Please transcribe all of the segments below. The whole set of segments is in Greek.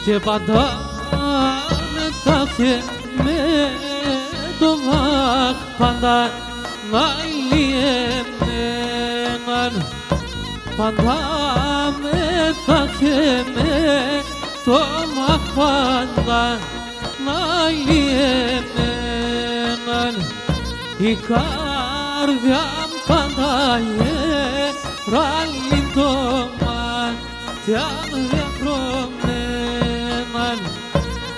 Και πάντα μετά με το βάχ πάντα να λιεμέναν. Πάντα μετά με το βάχ πάντα να λιεμέναν. Η καρδιά μου πάντα γεράλει το μάτια διαχρώμεναν.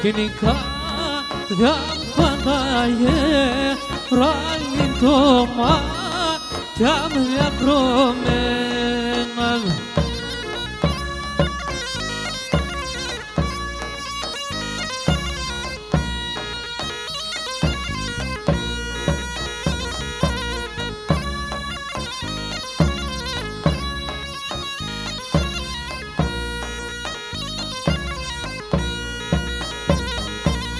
Και η καρδιά μου πάντα γεράλει το μάτια διαχρώμεναν.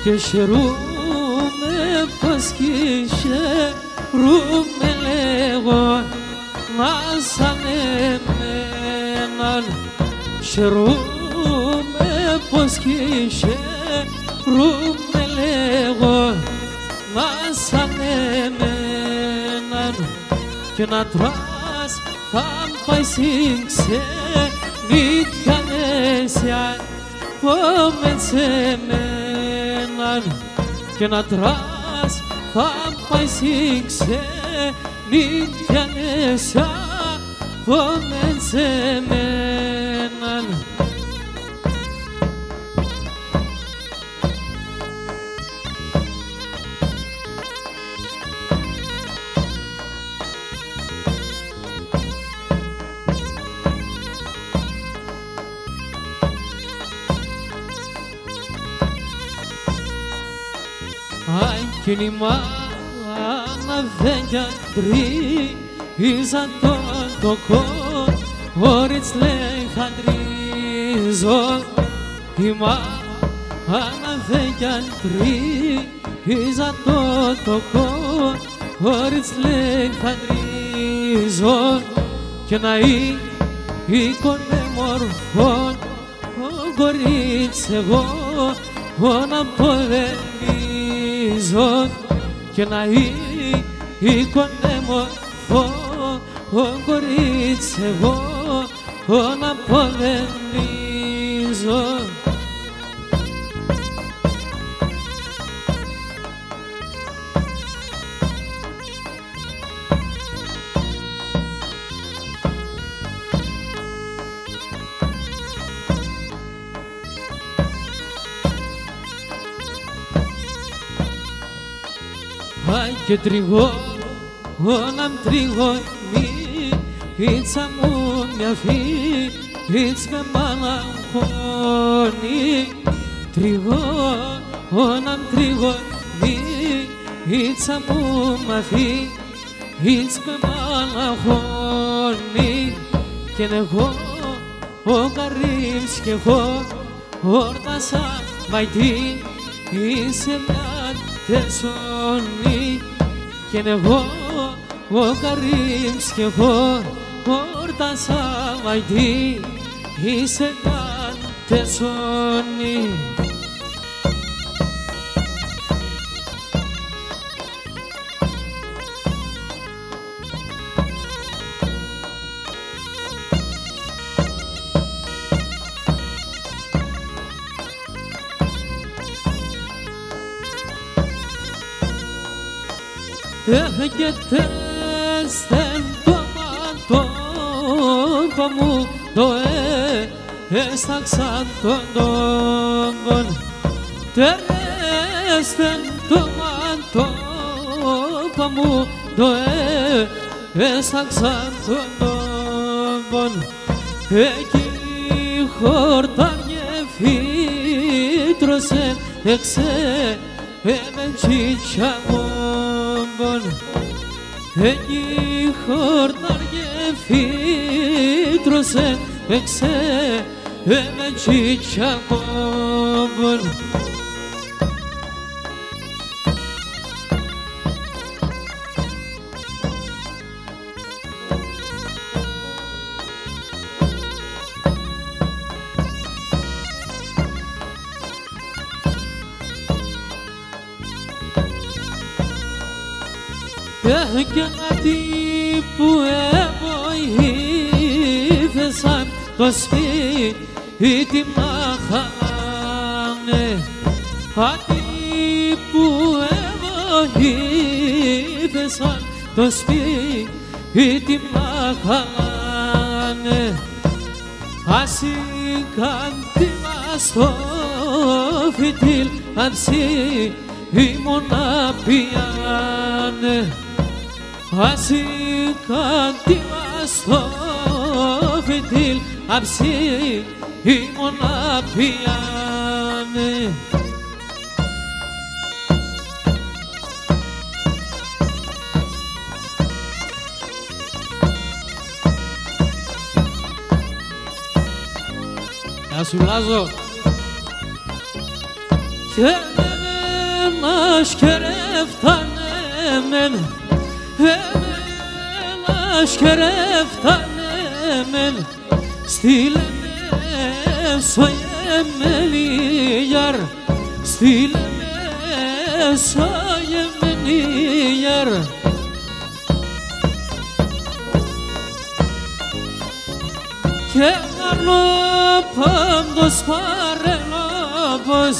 Και χαιρούμε πως κι χαιρούμε λέγω να σαν εμέναν. Χαιρούμε πως κι χαιρούμε λέγω να σαν εμέναν. Και να τρας θα πάει στην ξενίκια νέσια φόμεν σε μένα. Και να τρας θα πάει στην ξενίκια νέσια φόμεν σε μένα. Κι η μάνα δεν γιατρίζα τον τοκό, όριτς λέει χαντρίζω. Η μάνα δεν γιατρίζα τον τοκό, όριτς λέει χαντρίζω. Και να είκονε μορφόν ο κορίτσι εγώ να ποδεμίζω. Και να είκονε μορφό ο κορίτσι εγώ να ποδεμίζω. Και τριγώναμ τριγωνίτσα μου μια φίτς με μαλαγχώνει. Τριγώναμ τριγωνίτσα μου μια φίτς με μαλαγχώνει. Και εγώ ο καρύμς κι εγώ όρτασα μαϊτή είσαι μια τεσσόνη. Και εγώ ο καρύμς κι εγώ όρτασα μαϊτή είσαι μια τεσσόνη. Και τεστεν το μαντό τόπο μου το έσταξαν τον τόμπον τερέστεν το μαντόπο μου το έσταξαν τον τόμπον εκεί χορτάρια φύτρωσεν εξέ εμεν τσιτσαμόμπον εκεί χορτάρια φύτρωσεν εξέ εμεν τσιτσαμόμπον και κάτι που εβοήθησαν το σπίτι μάχανε κάτι που εβοήθησαν το σπίτι μάχανε ασήκαν τη μας στο φιτίλ αψί ήμουν να πιάνε ασήκαν τη μας στο φιτίλ αψί ήμουν να πιάνε Γεια σου Λάζο και εμένα σκερέφτανε εμένα σκερέφτανε εμένα στείλανε στο Εμενίγιαρ στείλανε στο Εμενίγιαρ και ανώπαντος παρελόπος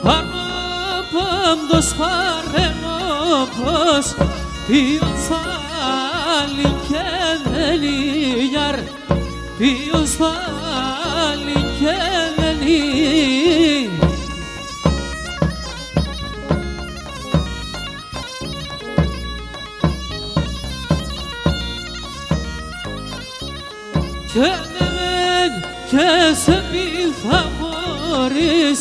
ανώπαντος παρελόπος ποιος πάλι και δεν ήγιαρ ποιος πάλι και δεν ήγιαρ και σε μη θα μπορείς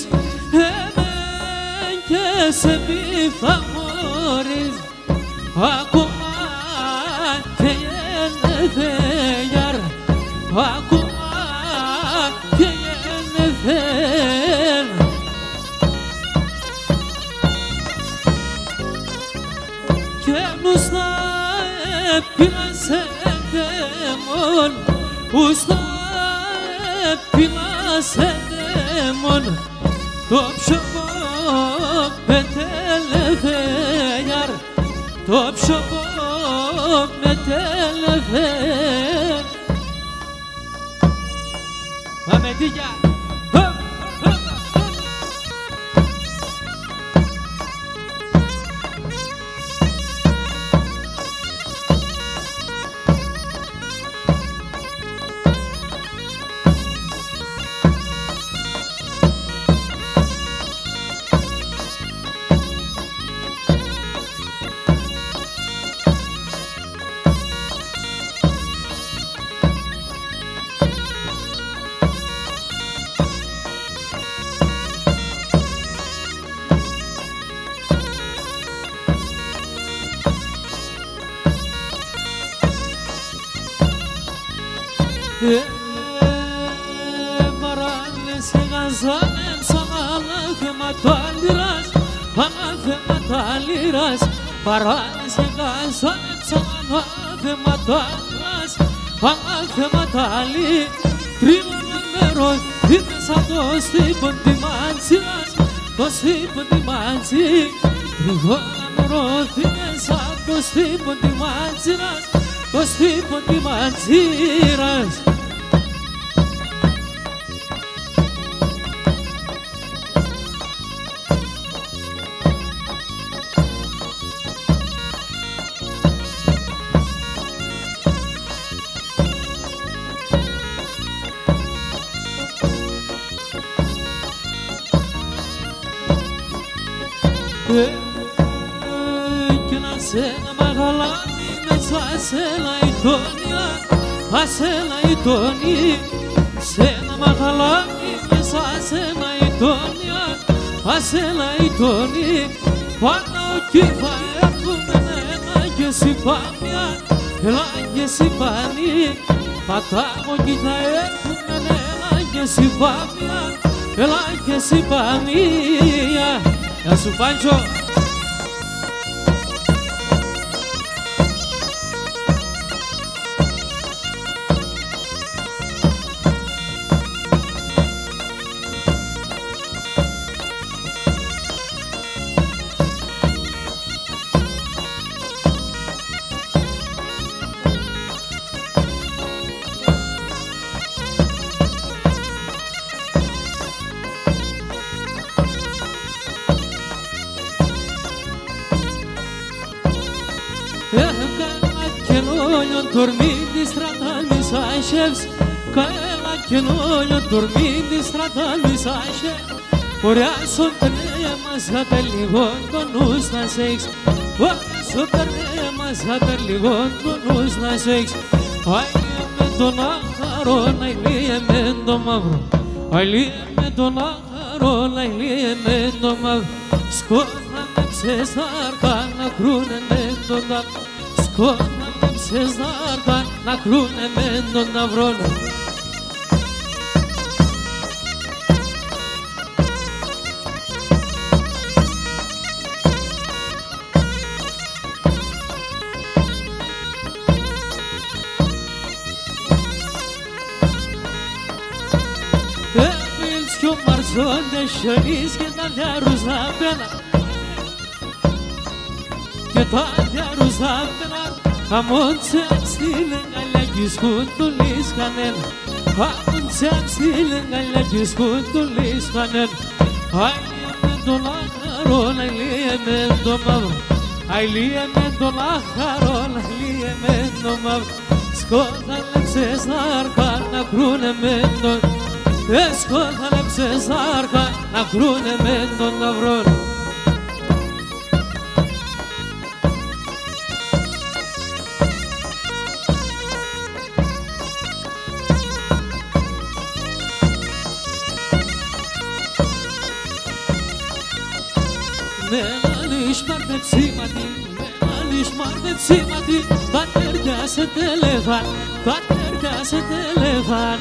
και σε μη θα μπορείς ακόμα και γενεθέγιαρ ακόμα και γενεθέν και μου στα επίλασε δαίμον που στα επίλασε δαίμον το πιο πετελεθέγιαρ το πιο πετελεθέν Πάμε τίγια Παράλληλες γαζάνες σαν θέματα λυράς θέματα λυράς παράλληλες γαζάνες σαν θέματα λυράς θέματα λυράς τρίλαμε με ροθείτε σαν το στύπον τη μάντσιρας το στύπον τη μάντσι τριγώνα με ροθείτε σαν το στύπον τη μάντσιρας το στύπον τη μάντσιρας Ασένα μαγαλάνι μέσα ασένα η τόνια, ασένα η τόνη. Σένα μαγαλάνι μέσα ασένα η τόνια, ασένα η τόνη. Πάνω κι θα έρθουμε ένα και συμπάμια, έλα και συμπάνι. Πατάμω κι θα έρθουμε ένα και συμπάμια, έλα και συμπάμια. Γεια σου Πάντσο. Dormindo e estradando e sai chefs, caela que noio dormindo e estradando e sai chefs. Ora sontene mas até ligondo nos nasceis, ora sontene mas até ligondo nos nasceis. Ai me dona carona e me do mavro, ai me dona carona e me do mavro. Scorda se starca na crune me do da, scorda se zarga na krune mendo na vrona. Epilski u marzon de šaliski da ljaru zapena, ke ta ljaru zapena. Amonțeam stilă la discutul iscanen, amonțeam stilă la discutul iscanen. Ai liemendo la carola, ai liemendo mavro, ai liemendo la carola, ai liemendo mavro. Scoda-le Cezarca na crune mendo, scoda-le Cezarca na crune mendo na vrona. Σημαντή, τα τέρια σε τελεφάν, τα τέρια σε τελεφάν.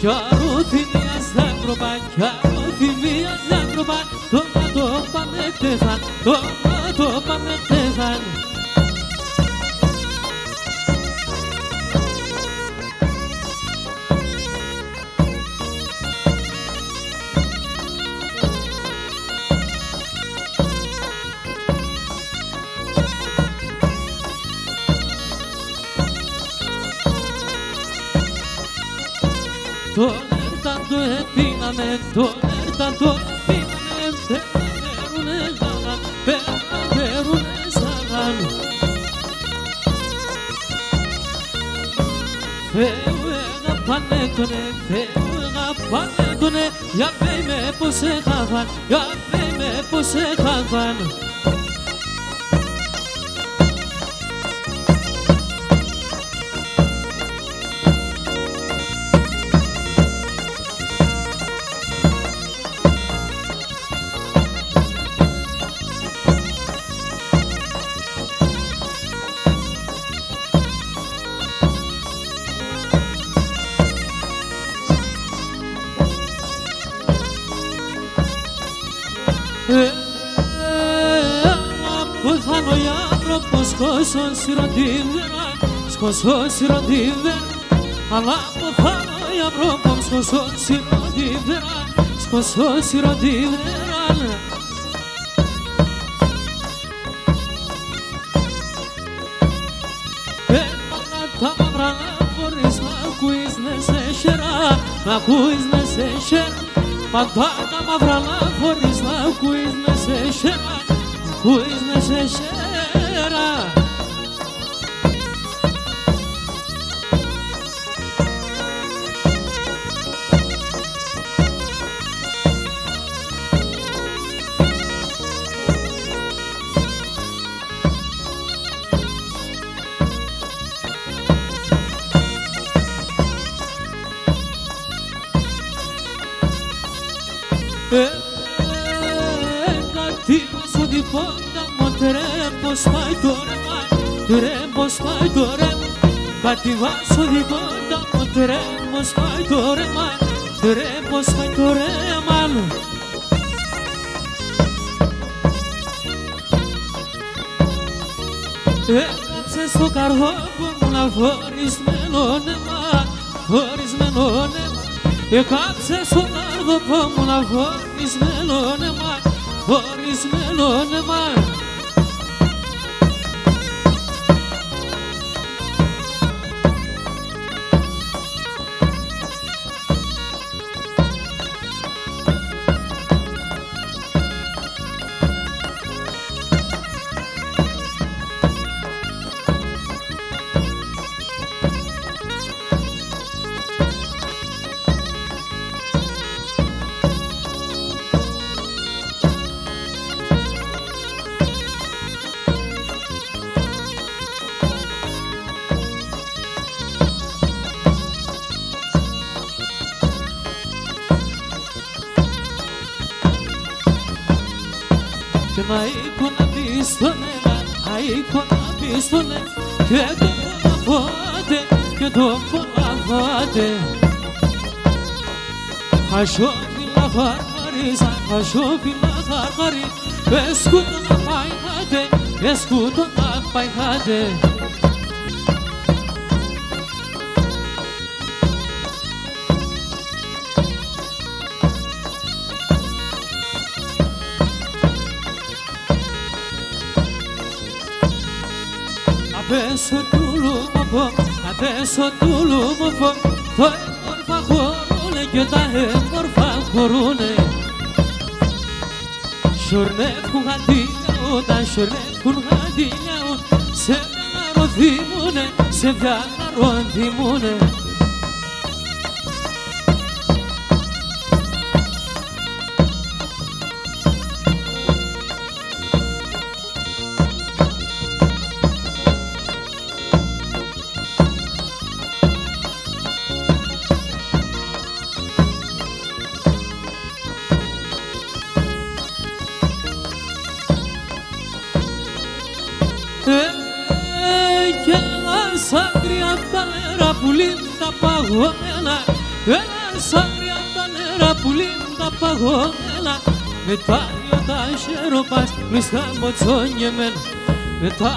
Κι αρωθυμίας δάκροπα, κι αρωθυμίας δάκροπα, το να το πάμε κτεφάν, το να το πάμε κτεφάν. Τον έρταντο επίναμε, τον έρταντο επίναμε, περνατέρουνε γάγαν, περνατέρουνε σαγάν. Θεού αγαπάνε τονε, Θεού αγαπάνε τονε, για πέι με πως έχαβαν, για πέι με πως έχαβαν. Σκόσον σιροντίβερα, σκόσον σιροντίβερα, αλλά που φάνω η Αυρόπομ, σκόσον σιροντίβερα, σκόσον σιροντίβερα. Έμανα τα μαύρα φορείς να ακούεις να σε χερά, να ακούεις να σε χερά. Πάντα τα μαύρα φορείς να ακούεις να σε χερά, να ακούεις να σε χερά. Κατήβα στο διπόντα μου τρέμπος πάει το ρεμά, τρέμπος πάει το ρεμά. Κατήβα στο διπόντα μου τρέμπος πάει το ρεμά, τρέμπος πάει το ρεμά. Έγραψε στο καρδόπο μου να φορισμένο νεμά, φορισμένο νεμά. Έγραψε στο καρδόπο μου να φορισμένο νεμά, φορισμένο νεμά. Και να είκονα πεις στον ένα, να είκονα πεις στον ένα. Και τον φοβάται, και τον φοβάται. Ασόφιλα χαρχαρίζα, ασόφιλα χαρχαρί. Εσκούτο να πάει χάτε, εσκούτο να πάει χάτε. Απέσω του λούμοπο, απέσω του λούμοπο. Το έμορφα χωρούνε και τα έμορφα χωρούνε. Σορνεύκουν γαντήλιαο, τα σορνεύκουν γαντήλιαο. Σε βιάναρο θυμούνε, σε βιάναρο θυμούνε. Και ένα σαν 30 νερά που λύνουν τα παγωμένα. Ένα σαν 30 νερά που λύνουν τα παγωμένα. Μετά τα χεροπάς κλειστά μοτσόνιεμεν. Μετά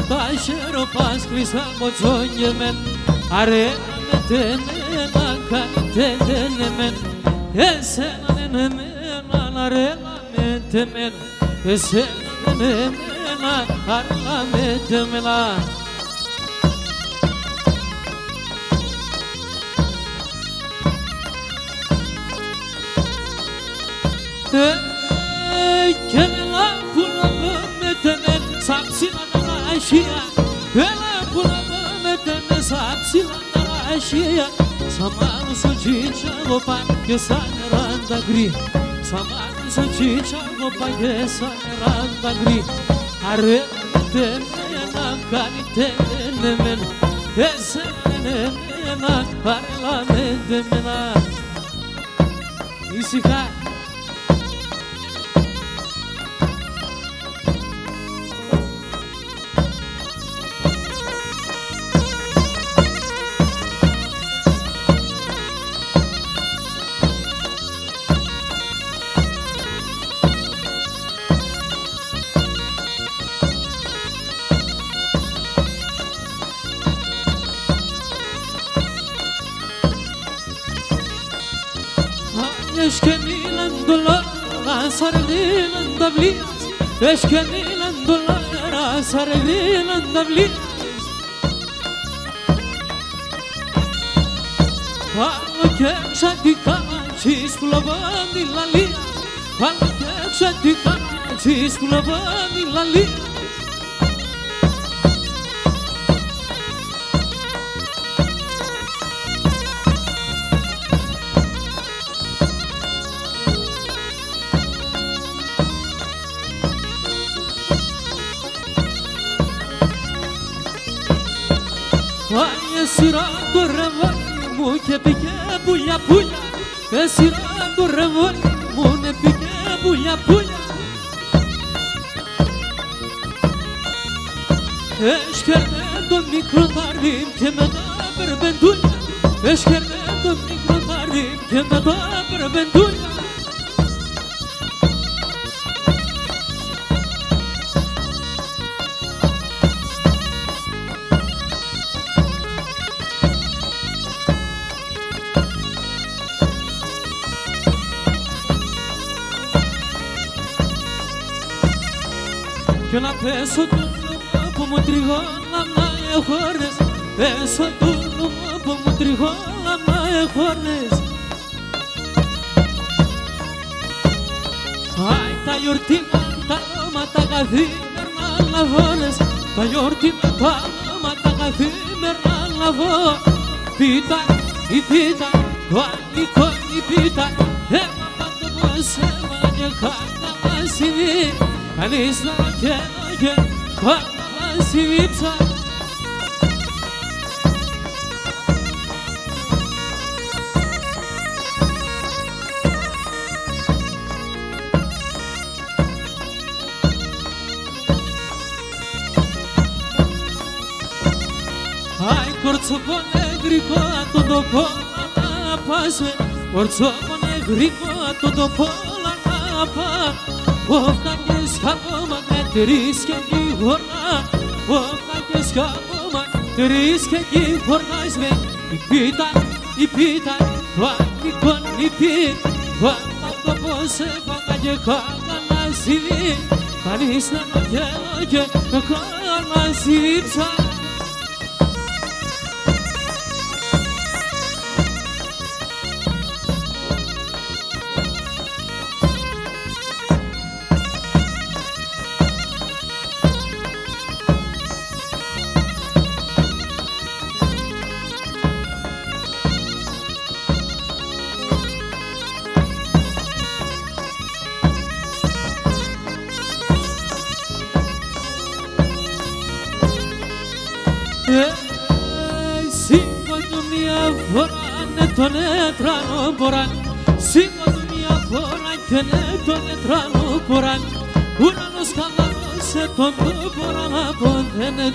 τα χεροπάς κλειστά μοτσόνιεμεν. Αρένα με τεμένα κάνετε τενεμέν. Εσένα δεν εμένα αρένα με τεμένα. Εσένα δεν εμένα αρένα με τεμένα. Και έλα που να πάμε τενέν σαν ψηλά τα ραχεία. Έλα που να πάμε τενέν σαν ψηλά τα ραχεία. Σαν μάνου στο τσίτσαγο πάνε και σαν νεράντα γκρι. Σαν μάνου στο τσίτσαγο πάνε και σαν νεράντα γκρι. Αρένα με τεμένα κάνετε εμένα. Εσένα εμένα αρέλα με τεμένα. Ήσυχα. Eşkenilen dolara sarılan davliyaz. Eşkenilen dolara sarılan davliyaz. Άλλο και ξαντικά σεις πουλαβάνι λαλίας. Άλλο και ξαντικά σεις πουλαβάνι λαλίας. Εσυρά το ρεβόλι μου και πήγε πουλιά πουλιά. Εσυρά το ρεβόλι μου και πήγε πουλιά πουλιά. Eşkerne dön mikrotardim kemeda bir ben dunya. Eşkerne dön mikrotardim kemeda bir ben dunya. Κι να πέσω το νόμο που μου τριγώνα να εχόρνες. Πέσω το νόμο που μου τριγώνα να εχόρνες. Άι τα γιορτήμα τα νόματα καθήμερνα λαβώνες. Τα γιορτήμα τα νόματα καθήμερνα λαβώ. Πίτα η πίτα, το αλικό η πίτα. Έμα πάντο πως έβαλα και χάρτα μας συμβεί. Κανείς να καίνε πάντα μας υψά. Άι κορτσοπώνε γρικό το τοπόλα να πας με. Κορτσοπώνε γρικό το τοπόλα να πας. Όφτακες ακόμα τρεις και γίγορνα. Όφτακες ακόμα τρεις και γίγορνας με. Η πίτα, το αλικό η πίτα. Πάντα το πως έφαγα και κάνα συμβεί. Κανείς να το γέλω και κάνα σύψα. Σήκω του μια φορά ναι τον έτρανο μποράν. Σήκω του μια φορά και ναι τον έτρανο μποράν. Ουρανός χαλαρώσε τον το μπορά να ποδένε.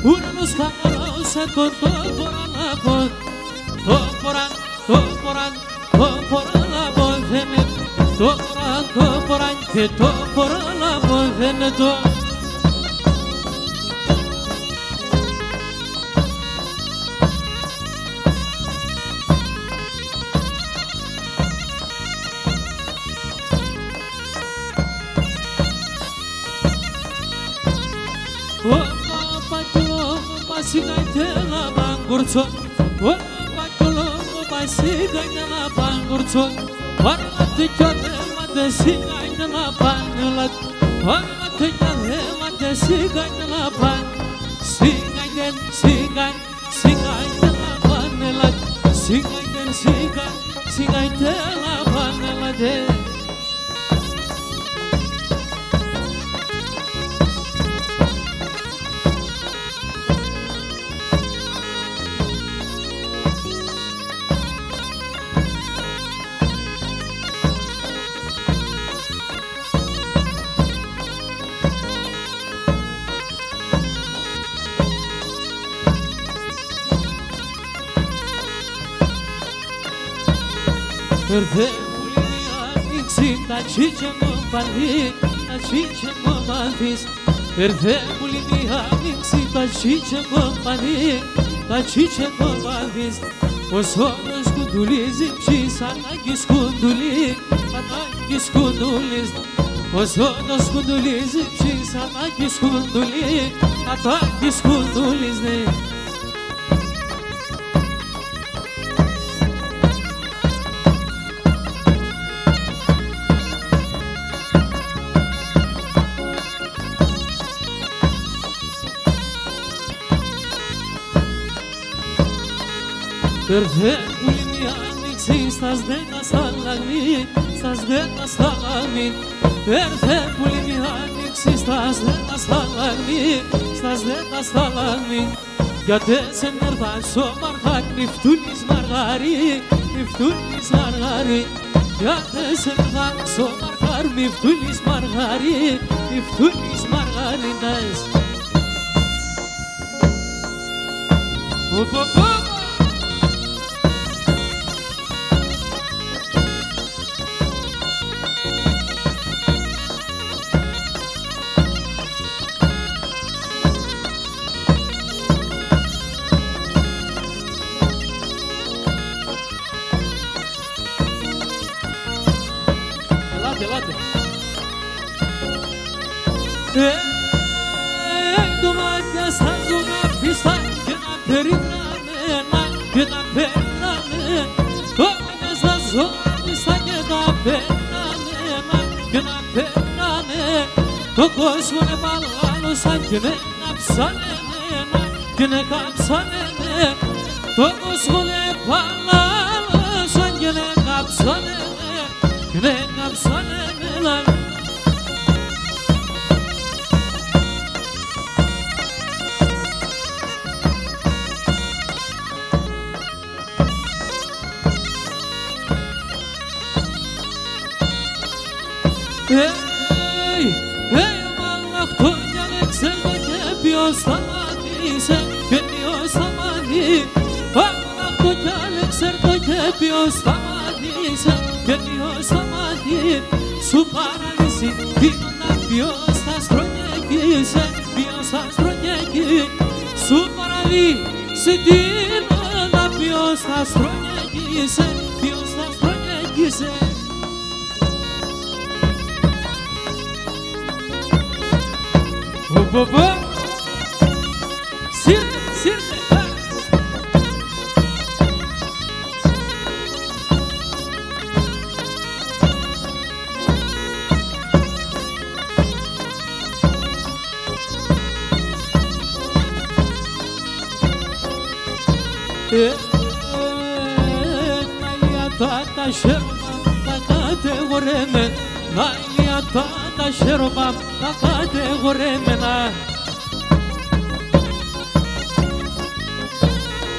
Ουρανός χαλαρώσε τον το μπορά να ποδένε. Το μποράν, το μποράν, το μπορά να ποδένε. Το μποράν και το μπορά να ποδένε το. Σιγайте να παγκουρτσώ. Σιγайте να παγκουρτσώ. Πάρματε κι αδέματε σιγайте να πάνε. Πάρματε κι αδέματε σιγайте να πάνε. Σιγайте να πάνε. Σιγайте να πάνε. Ήρθε πολύ άνοιξη τα τσίτια μου παλί, τα τσίτια μου μάθεις. Ήρθε πολύ άνοιξη τα τσίτια μου παλί, τα τσίτια μου μάθεις. Ο σώμος κουντουλίζει ψης ανάγκης κουντουλί, ανάγκης κουντουλής. Ο σώμος κουντουλίζει ψης ανάγκης κουντουλί, ανάγκης κουντουλής. Ήρθε πολύ μια άνοιξη στας 10 στα λαγμί, στας 10 στα λαγμί. Ήρθε πολύ μια άνοιξη στας 10 στα λαγμί, στας 10 στα λαγμί. Γιατί σε νερδάσω μαργάρι, νυφτούνις μαργάρι, νυφτούνις μαργάρι. Γιατί σε νερδάσω μαργάρι, νυφτούνις μαργάρι, νυφτούνις μαργάρι. Domani sta zona pista che na perinane che na perinane domani sta zona pista che na perinane to cosmone balano sanjene napsane que ne kapsane to cosmone balano sanjene napsane que ne kapsane Hey, Allah to'yalik serbaga biyostamadise, biyostamadise. Allah to'yalik serbaga biyostamadise, biyostamadise. Suparalisi, dina biyostastronyekise, biyostastronyekise. Suparalisi, dina biyostastronyekise, biyostastronyekise. Baba, sirte, sirte. Naya tata şermam takate goremen, naya tata şermam takate goremena.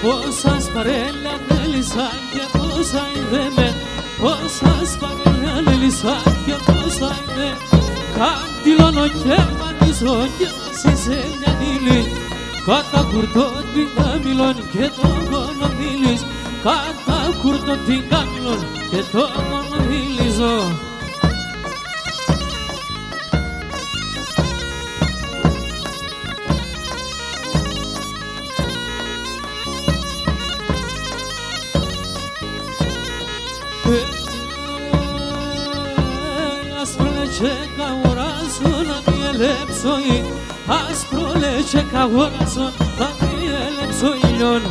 Osas parella nelisanke osayremen, osas parella nelisanke osayremen. Kantilano kemanizo kemasisenyanili, kata kurto tingamilon ketogono milis, kata kurto tingamilon ketogono milizo. Asprolece orason mielepsoi, asprolece orason mielepsoion.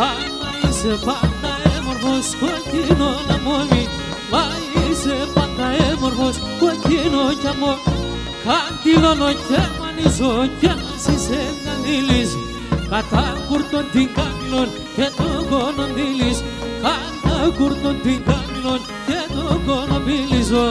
Ai mai se pata e morbos contino la momi, mai se pata e morbos contino chamo. Cantilo no chamani so chamasi se nanilis, kata kurton tingamilon ketogono milis. Kanta kurton tingamilon ketogono milizo.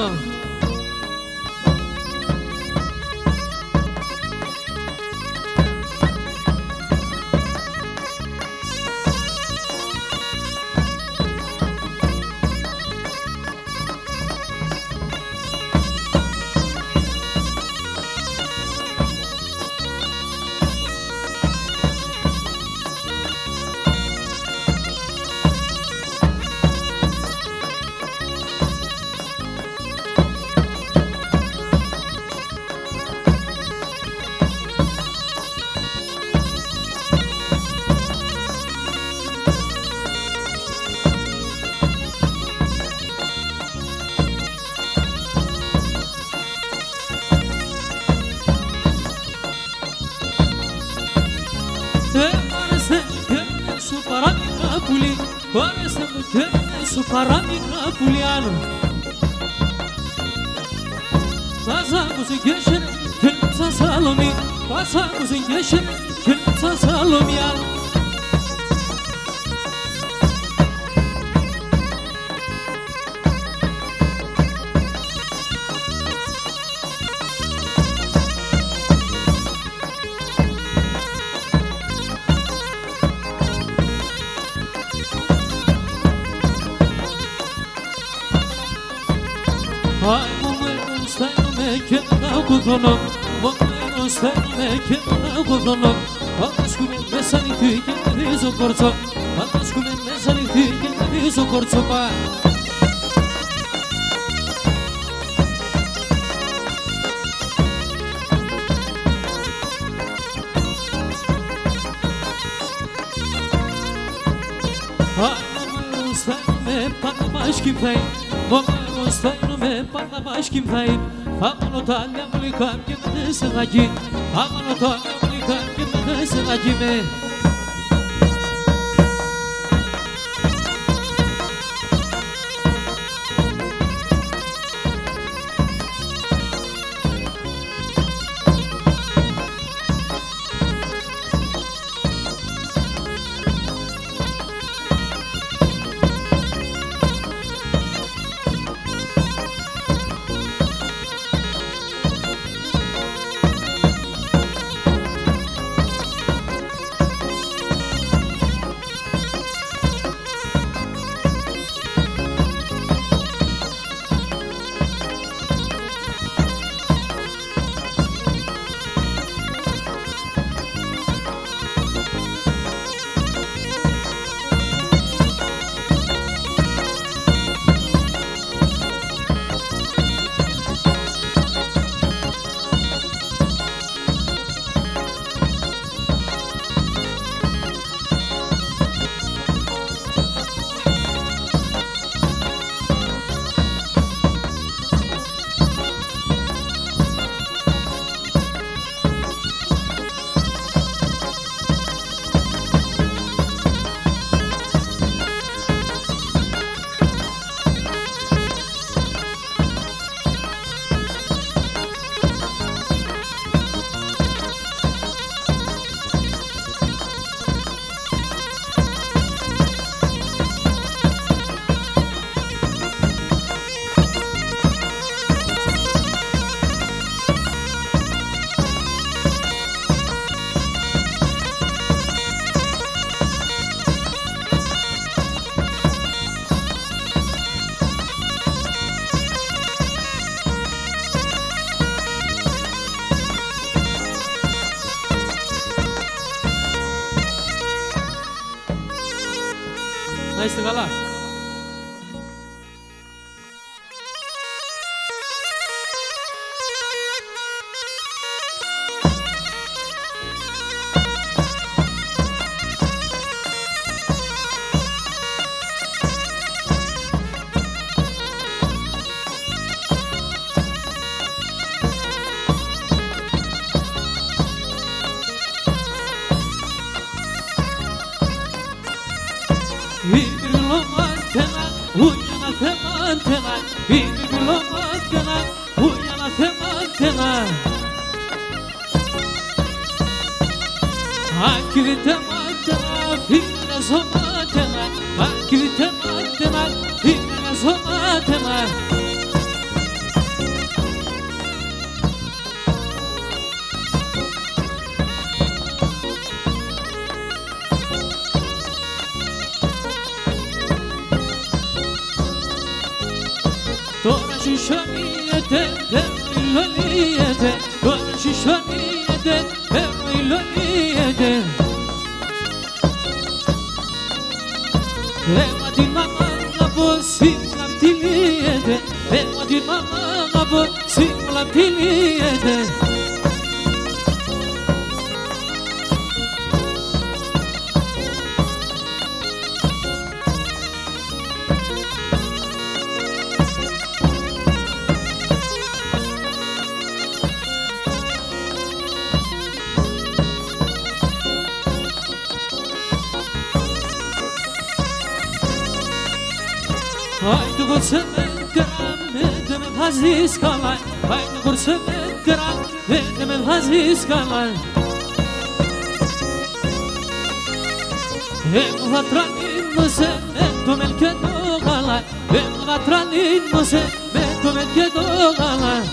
Paramika Puliano Pasamos em Gesher, Kilsa Salomi Pasamos em Gesher, Kilsa Salomiano Ai, momento, stai no me, que não cutono. Momento, στέλνουμε και ένα κοδωνό. Πατάσκουμε μέσα νυχτή και γυρίζω κορτσό. Πατάσκουμε μέσα νυχτή και γυρίζω κορτσό. Στέλνουμε πάντα μας κυμφάει. Στέλνουμε πάντα μας κυμφάει. Φάμανο τα λιαβολικά και με δε σε δακεί. Φάμανο τα λιαβολικά και με δε σε δακεί με. Να είστε καλά. Τώρα συσσωνίεται, υλωνίεται. Τώρα συσσωνίεται, υλωνίεται. Έμα την μαμά να πω σίγουρα πτυλίεται. Έμα την μαμά να πω σίγουρα πτυλίεται. Haydi kursa medem haziz kalay. Haydi kursa medem haziz kalay. Hem vatranin muse medem elke doğalay. Hem vatranin muse medem elke doğalay.